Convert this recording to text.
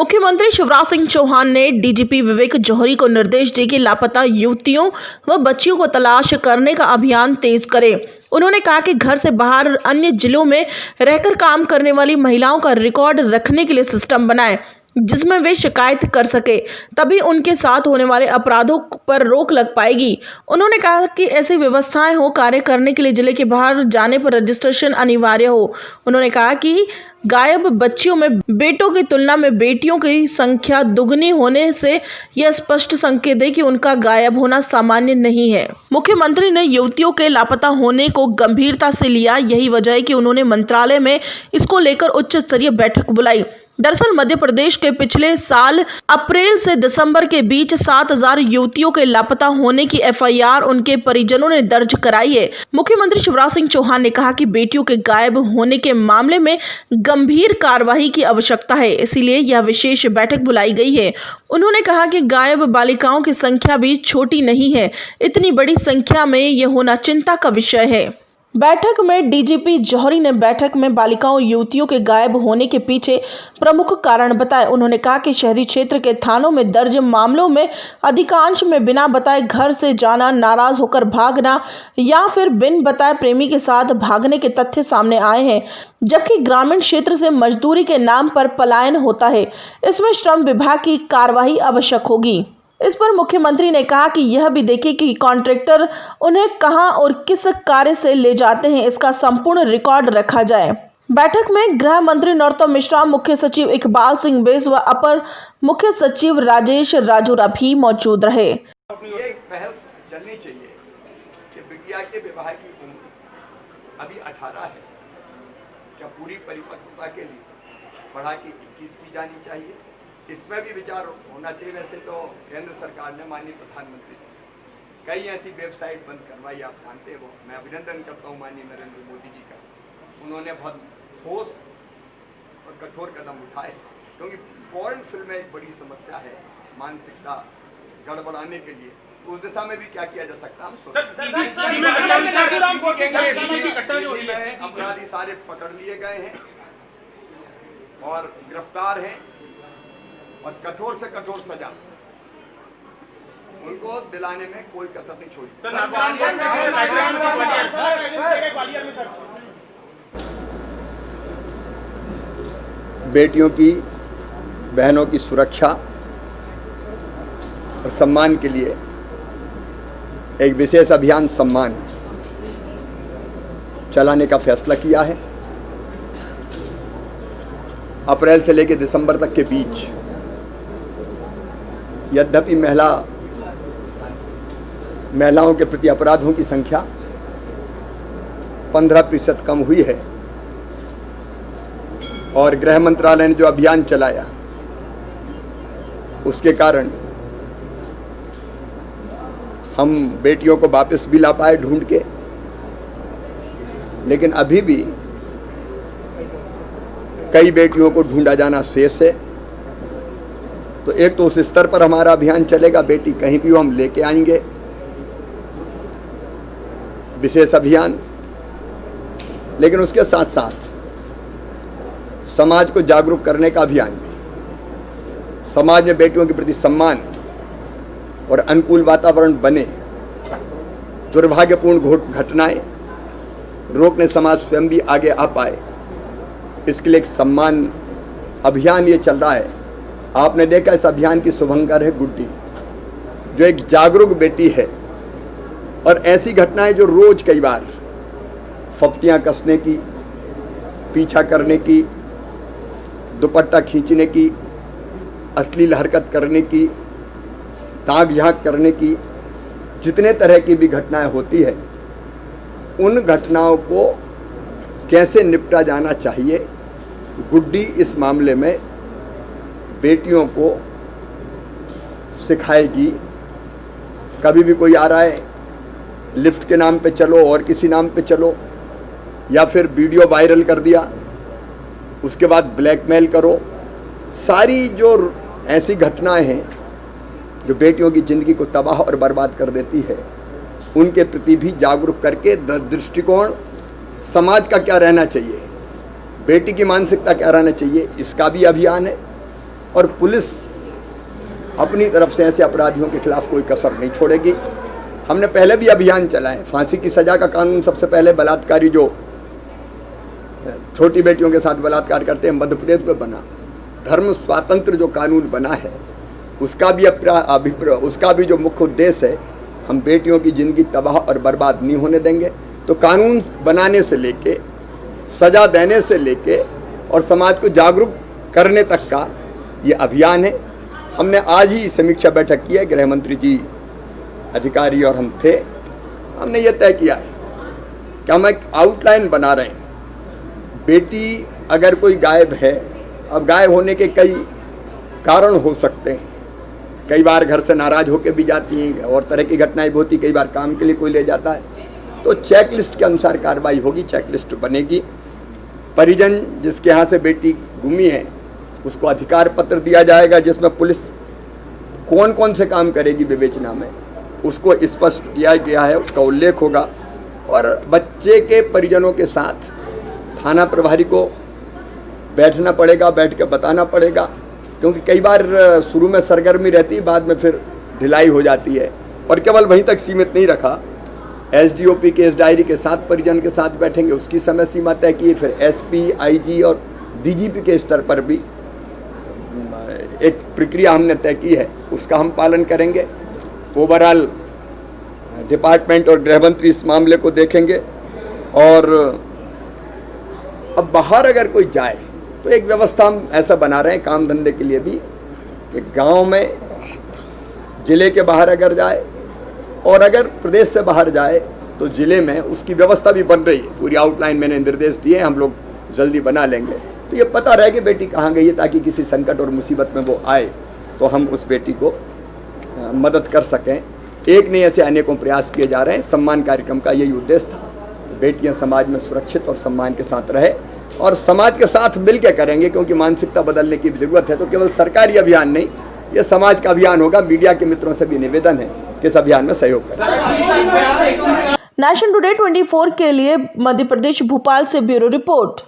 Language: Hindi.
मुख्यमंत्री शिवराज सिंह चौहान ने डीजीपी विवेक जौहरी को निर्देश दिए कि लापता युवतियों व बच्चियों को तलाश करने का अभियान तेज करें। उन्होंने कहा कि घर से बाहर अन्य जिलों में रहकर काम करने वाली महिलाओं का रिकॉर्ड रखने के लिए सिस्टम बनाएं, जिसमें वे शिकायत कर सके, तभी उनके साथ होने वाले अपराधों पर रोक लग पाएगी। उन्होंने कहा कि ऐसी व्यवस्थाएं हो, कार्य करने के लिए जिले के बाहर जाने पर रजिस्ट्रेशन अनिवार्य हो। उन्होंने कहा कि गायब बच्चियों में बेटों की तुलना में बेटियों की संख्या दुगनी होने से यह स्पष्ट संकेत है कि उनका गायब होना सामान्य नहीं है। मुख्यमंत्री ने युवतियों के लापता होने को गंभीरता से लिया। यही वजह है कि उन्होंने मंत्रालय में इसको लेकर उच्च स्तरीय बैठक बुलाई। दरअसल मध्य प्रदेश के पिछले साल अप्रैल से दिसंबर के बीच 7,000 युवतियों के लापता होने की एफआईआर उनके परिजनों ने दर्ज कराई है। मुख्यमंत्री शिवराज सिंह चौहान ने कहा कि बेटियों के गायब होने के मामले में गंभीर कार्रवाई की आवश्यकता है, इसीलिए यह विशेष बैठक बुलाई गई है। उन्होंने कहा कि गायब बालिकाओं की संख्या भी छोटी नहीं है, इतनी बड़ी संख्या में यह होना चिंता का विषय है। बैठक में डीजीपी जौहरी ने बैठक में बालिकाओं युवतियों के गायब होने के पीछे प्रमुख कारण बताए। उन्होंने कहा कि शहरी क्षेत्र के थानों में दर्ज मामलों में अधिकांश में बिना बताए घर से जाना, नाराज होकर भागना या फिर बिन बताए प्रेमी के साथ भागने के तथ्य सामने आए हैं, जबकि ग्रामीण क्षेत्र से मजदूरी के नाम पर पलायन होता है। इसमें श्रम विभाग की कार्यवाही आवश्यक होगी। इस पर मुख्यमंत्री ने कहा कि यह भी देखें कि कॉन्ट्रैक्टर उन्हें कहां और किस कार्य से ले जाते हैं, इसका संपूर्ण रिकॉर्ड रखा जाए। बैठक में गृह मंत्री नरोत्तम मिश्रा, मुख्य सचिव इकबाल सिंह बेस व अपर मुख्य सचिव राजेश राजौरा भी मौजूद रहे। ये एक बहस चलनी चाहिए कि बिटिया के विवाह की उम्र अभी 18 है, क्या पूरी परिपक्वता के लिए बढ़ा के 21 की जानी चाहिए? इसमें भी विचार होना चाहिए। वैसे तो केंद्र सरकार ने माननीय प्रधानमंत्री कई ऐसी वेबसाइट बंद करवाई, आप जानते हो। मैं अभिनंदन करता हूँ माननीय नरेंद्र मोदी जी का। उन्होंने बहुत ठोस और कठोर कदम उठाए, क्योंकि पोर्न फिल्में एक बड़ी समस्या है मानसिकता गड़बड़ाने के लिए। उस दिशा में भी क्या किया जा सकता है, हम अपराधी सारे पकड़ लिए गए हैं और गिरफ्तार हैं और कठोर से कठोर सजा उनको दिलाने में कोई कसर नहीं छोड़ी। बेटियों की, बहनों की सुरक्षा और सम्मान के लिए एक विशेष अभियान सम्मान चलाने का फैसला किया है। अप्रैल से लेकर दिसंबर तक के बीच यद्यपि महिलाओं के प्रति अपराधों की संख्या 15% कम हुई है और गृह मंत्रालय ने जो अभियान चलाया उसके कारण हम बेटियों को वापस भी ला पाए ढूंढ के, लेकिन अभी भी कई बेटियों को ढूंढा जाना शेष है। तो एक तो उस स्तर पर हमारा अभियान चलेगा, बेटी कहीं भी हो हम लेके आएंगे, विशेष अभियान। लेकिन उसके साथ साथ समाज को जागरूक करने का अभियान भी, समाज में बेटियों के प्रति सम्मान और अनुकूल वातावरण बने, दुर्भाग्यपूर्ण घटनाएं रोकने समाज स्वयं भी आगे आ पाए, इसके लिए एक सम्मान अभियान ये चल रहा है। आपने देखा इस अभियान की शुभंकर है गुड्डी, जो एक जागरूक बेटी है। और ऐसी घटनाएं जो रोज कई बार फप्तियां कसने की, पीछा करने की, दुपट्टा खींचने की, अश्लील हरकत करने की, ताक झांक करने की, जितने तरह की भी घटनाएं होती है, उन घटनाओं को कैसे निपटा जाना चाहिए, गुड्डी इस मामले में बेटियों को सिखाएगी। कभी भी कोई आ रहा है, लिफ्ट के नाम पे चलो और किसी नाम पे चलो, या फिर वीडियो वायरल कर दिया, उसके बाद ब्लैकमेल करो, सारी जो ऐसी घटनाएं हैं जो बेटियों की ज़िंदगी को तबाह और बर्बाद कर देती है, उनके प्रति भी जागरूक करके दृष्टिकोण समाज का क्या रहना चाहिए, बेटी की मानसिकता क्या रहना चाहिए, इसका भी अभियान है। और पुलिस अपनी तरफ से ऐसे अपराधियों के खिलाफ कोई कसर नहीं छोड़ेगी। हमने पहले भी अभियान चलाए, फांसी की सज़ा का कानून सबसे पहले बलात्कारी जो छोटी बेटियों के साथ बलात्कार करते हैं मध्य प्रदेश में बना, धर्म स्वातंत्र जो कानून बना है उसका भी जो मुख्य उद्देश्य है, हम बेटियों की ज़िंदगी तबाह और बर्बाद नहीं होने देंगे। तो कानून बनाने से लेके सज़ा देने से लेके और समाज को जागरूक करने तक का ये अभियान है। हमने आज ही समीक्षा बैठक की है, गृह मंत्री जी, अधिकारी और हम थे। हमने ये तय किया है कि हम एक आउटलाइन बना रहे हैं। बेटी अगर कोई गायब है, अब गायब होने के कई कारण हो सकते हैं, कई बार घर से नाराज होकर भी जाती हैं और तरह की घटनाएं भी होती, कई बार काम के लिए कोई ले जाता है, तो चेक लिस्ट के अनुसार कार्रवाई होगी, चेक लिस्ट बनेगी। परिजन जिसके यहाँ से बेटी गुमी है उसको अधिकार पत्र दिया जाएगा जिसमें पुलिस कौन कौन से काम करेगी विवेचना में उसको स्पष्ट किया गया है, उसका उल्लेख होगा। और बच्चे के परिजनों के साथ थाना प्रभारी को बैठना पड़ेगा, बैठ के बताना पड़ेगा, क्योंकि कई बार शुरू में सरगर्मी रहती है, बाद में फिर ढिलाई हो जाती है। और केवल वहीं तक सीमित नहीं रखा, एसडीओपी केस डायरी के साथ परिजन के साथ बैठेंगे, उसकी समय सीमा तय की। फिर एसपी, आईजी और डीजीपी के स्तर पर भी एक प्रक्रिया हमने तय की है, उसका हम पालन करेंगे। ओवरऑल डिपार्टमेंट और गृह मंत्री इस मामले को देखेंगे। और अब बाहर अगर कोई जाए तो एक व्यवस्था हम ऐसा बना रहे हैं काम धंधे के लिए भी, कि गांव में, ज़िले के बाहर अगर जाए और अगर प्रदेश से बाहर जाए तो ज़िले में उसकी व्यवस्था भी बन रही है। पूरी आउटलाइन मैंने निर्देश दिए, हम लोग जल्दी बना लेंगे। तो ये पता रहे कि बेटी कहाँ गई है, ताकि किसी संकट और मुसीबत में वो आए तो हम उस बेटी को मदद कर सकें। एक नहीं, ऐसे अनेकों प्रयास किए जा रहे हैं। सम्मान कार्यक्रम का यही उद्देश्य था, बेटियां समाज में सुरक्षित और सम्मान के साथ रहे, और समाज के साथ मिलकर करेंगे, क्योंकि मानसिकता बदलने की ज़रूरत है। तो केवल सरकारी अभियान नहीं, ये समाज का अभियान होगा। मीडिया के मित्रों से भी निवेदन है कि इस अभियान में सहयोग करें। नेशन टुडे 24 के लिए मध्य प्रदेश भोपाल से ब्यूरो रिपोर्ट।